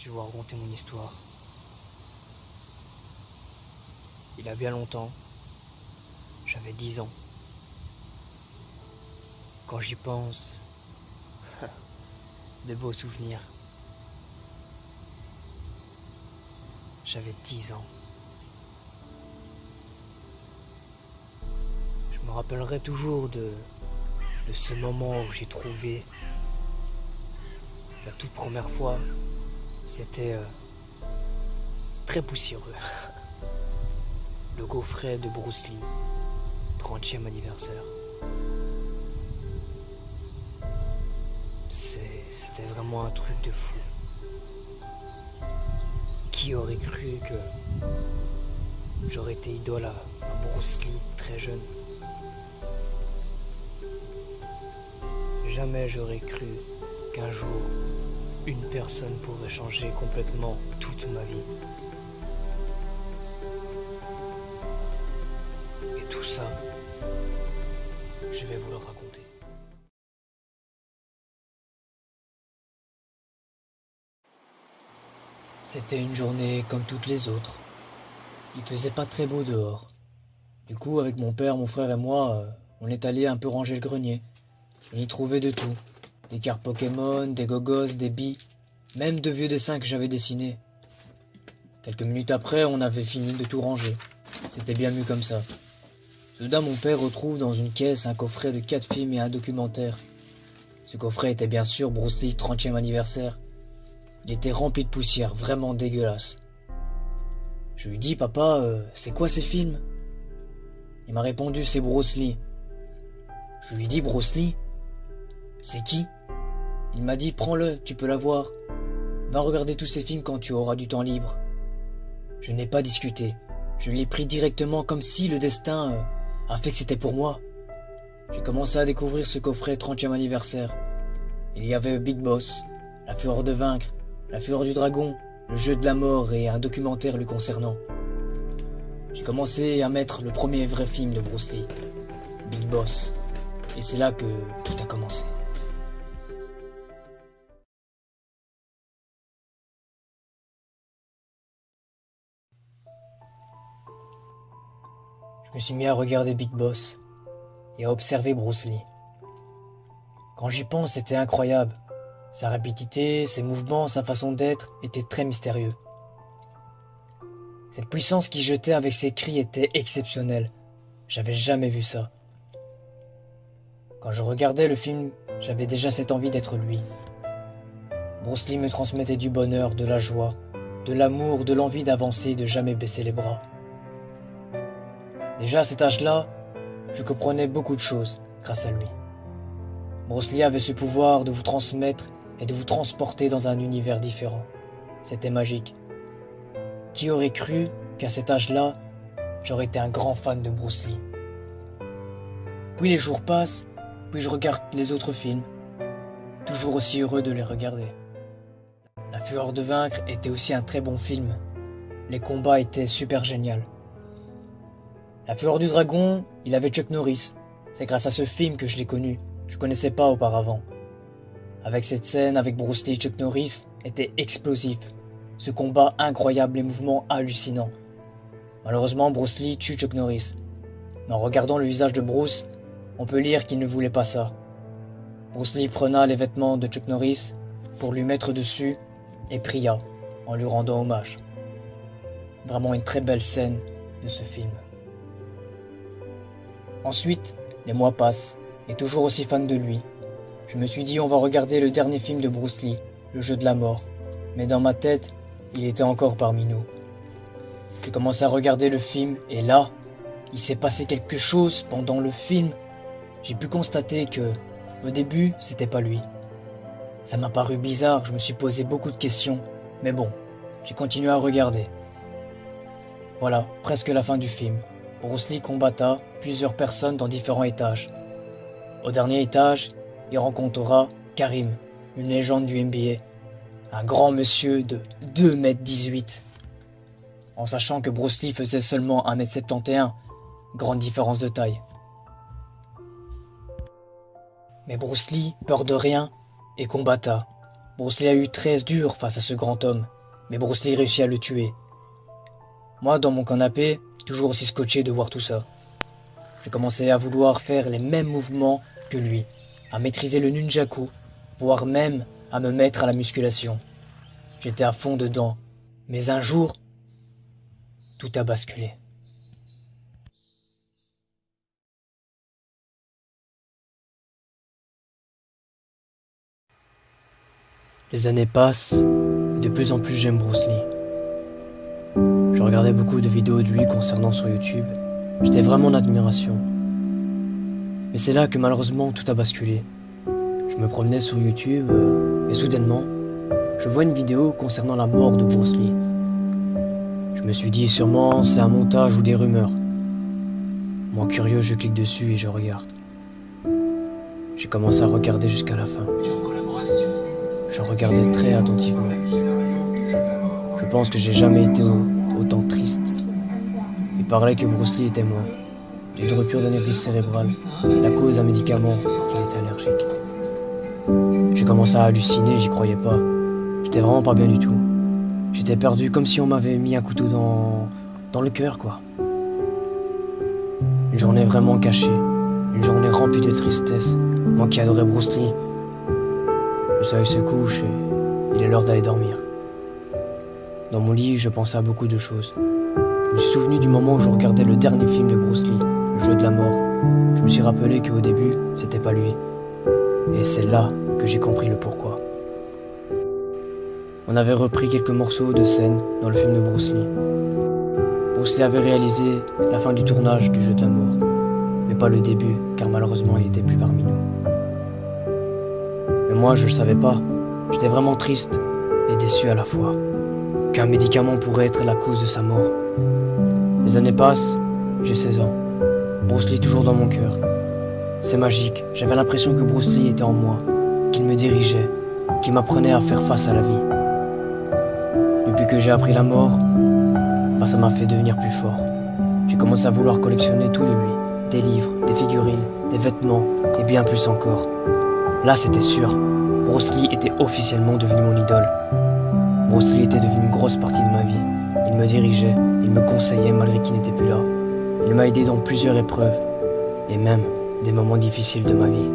vais vous raconter mon histoire. Il y a bien longtemps, j'avais 10 ans. Quand j'y pense, de beaux souvenirs. J'avais 10 ans. Je me rappellerai toujours de ce moment où j'ai trouvé la toute première fois. C'était très poussiéreux. Le gaufret de Bruce Lee, 30e anniversaire. C'était vraiment un truc de fou. Qui aurait cru que j'aurais été idole à Bruce Lee très jeune? Jamais j'aurais cru qu'un jour, une personne pourrait changer complètement toute ma vie. Et tout ça, je vais vous le raconter. C'était une journée comme toutes les autres. Il faisait pas très beau dehors. Du coup, avec mon père, mon frère et moi, on est allé un peu ranger le grenier. On y trouvait de tout. Des cartes Pokémon, des gogos, des billes, même de vieux dessins que j'avais dessinés. Quelques minutes après, on avait fini de tout ranger. C'était bien mieux comme ça. Soudain, mon père retrouve dans une caisse un coffret de 4 films et un documentaire. Ce coffret était bien sûr Bruce Lee 30e anniversaire. Il était rempli de poussière, vraiment dégueulasse. Je lui dis, papa, c'est quoi ces films? Il m'a répondu, c'est Bruce Lee. Je lui dis, Bruce Lee? C'est qui? Il m'a dit, prends-le, tu peux l'avoir. Va regarder tous ces films quand tu auras du temps libre. Je n'ai pas discuté. Je l'ai pris directement comme si le destin a fait que c'était pour moi. J'ai commencé à découvrir ce coffret 30e anniversaire. Il y avait Big Boss, La Fureur de Vaincre, La Fureur du Dragon, Le Jeu de la Mort et un documentaire le concernant. J'ai commencé à mettre le premier vrai film de Bruce Lee, Big Boss. Et c'est là que tout a commencé. Je me suis mis à regarder Big Boss et à observer Bruce Lee. Quand j'y pense, c'était incroyable. Sa rapidité, ses mouvements, sa façon d'être étaient très mystérieux. Cette puissance qu'il jetait avec ses cris était exceptionnelle. J'avais jamais vu ça. Quand je regardais le film, j'avais déjà cette envie d'être lui. Bruce Lee me transmettait du bonheur, de la joie, de l'amour, de l'envie d'avancer et de jamais baisser les bras. Déjà à cet âge-là, je comprenais beaucoup de choses grâce à lui. Bruce Lee avait ce pouvoir de vous transmettre et de vous transporter dans un univers différent. C'était magique. Qui aurait cru qu'à cet âge-là, j'aurais été un grand fan de Bruce Lee? Puis les jours passent, puis je regarde les autres films, toujours aussi heureux de les regarder. La Fureur de Vaincre était aussi un très bon film. Les combats étaient super géniaux. La Fureur du Dragon, il avait Chuck Norris. C'est grâce à ce film que je l'ai connu. Je ne connaissais pas auparavant. Avec cette scène, avec Bruce Lee et Chuck Norris, était explosif. Ce combat incroyable, les mouvements hallucinants. Malheureusement, Bruce Lee tue Chuck Norris. Mais en regardant le visage de Bruce, on peut lire qu'il ne voulait pas ça. Bruce Lee prena les vêtements de Chuck Norris pour lui mettre dessus et pria en lui rendant hommage. Vraiment une très belle scène de ce film. Ensuite, les mois passent, et toujours aussi fan de lui. Je me suis dit, on va regarder le dernier film de Bruce Lee, Le Jeu de la Mort. Mais dans ma tête, il était encore parmi nous. J'ai commencé à regarder le film, et là, il s'est passé quelque chose pendant le film. J'ai pu constater que, au début, c'était pas lui. Ça m'a paru bizarre, je me suis posé beaucoup de questions, mais bon, j'ai continué à regarder. Voilà, presque la fin du film. Bruce Lee combatta plusieurs personnes dans différents étages. Au dernier étage, il rencontrera Karim, une légende du NBA, un grand monsieur de 2,18 m. En sachant que Bruce Lee faisait seulement 1,71 m, grande différence de taille. Mais Bruce Lee, peur de rien, et combatta. Bruce Lee a eu très dur face à ce grand homme. mais Bruce Lee réussit à le tuer. Moi, dans mon canapé, toujours aussi scotché de voir tout ça. J'ai commencé à vouloir faire les mêmes mouvements que lui, à maîtriser le nunchaku, voire même à me mettre à la musculation. J'étais à fond dedans, mais un jour, tout a basculé. Les années passent, et de plus en plus j'aime Bruce Lee. Je regardais beaucoup de vidéos de lui concernant sur YouTube. J'étais vraiment en admiration. Mais c'est là que malheureusement tout a basculé. Je me promenais sur YouTube et soudainement, je vois une vidéo concernant la mort de Bruce Lee. Je me suis dit sûrement c'est un montage ou des rumeurs. Moi curieux, je clique dessus et je regarde. J'ai commencé à regarder jusqu'à la fin. Je regardais très attentivement. Je pense que j'ai jamais été autant triste. Il parlait que Bruce Lee était mort, d'une rupture d'anévrisme cérébral, la cause d'un médicament qu'il était allergique. J'ai commencé à halluciner, j'y croyais pas. J'étais vraiment pas bien du tout. J'étais perdu comme si on m'avait mis un couteau dans le cœur, quoi. Une journée vraiment cachée, une journée remplie de tristesse, moi qui adorais Bruce Lee. Le soleil se couche et il est l'heure d'aller dormir. Dans mon lit, je pensais à beaucoup de choses. Je me suis souvenu du moment où je regardais le dernier film de Bruce Lee, Le jeu de la mort. Je me suis rappelé qu'au début, c'était pas lui. Et c'est là que j'ai compris le pourquoi. On avait repris quelques morceaux de scènes dans le film de Bruce Lee. Bruce Lee avait réalisé la fin du tournage du jeu de la mort, mais pas le début, car malheureusement il était plus parmi nous. Mais moi je le savais pas, j'étais vraiment triste et déçu à la fois, qu'un médicament pourrait être la cause de sa mort. Les années passent, j'ai 16 ans, Bruce Lee toujours dans mon cœur. C'est magique, j'avais l'impression que Bruce Lee était en moi, qu'il me dirigeait, qu'il m'apprenait à faire face à la vie. Depuis que j'ai appris la mort, ça m'a fait devenir plus fort. J'ai commencé à vouloir collectionner tout de lui, des livres, des figurines, des vêtements et bien plus encore. Là c'était sûr, Bruce Lee était officiellement devenu mon idole. Bruce Lee était devenu une grosse partie de ma vie. Il me dirigeait, il me conseillait malgré qu'il n'était plus là. Il m'a aidé dans plusieurs épreuves et même des moments difficiles de ma vie.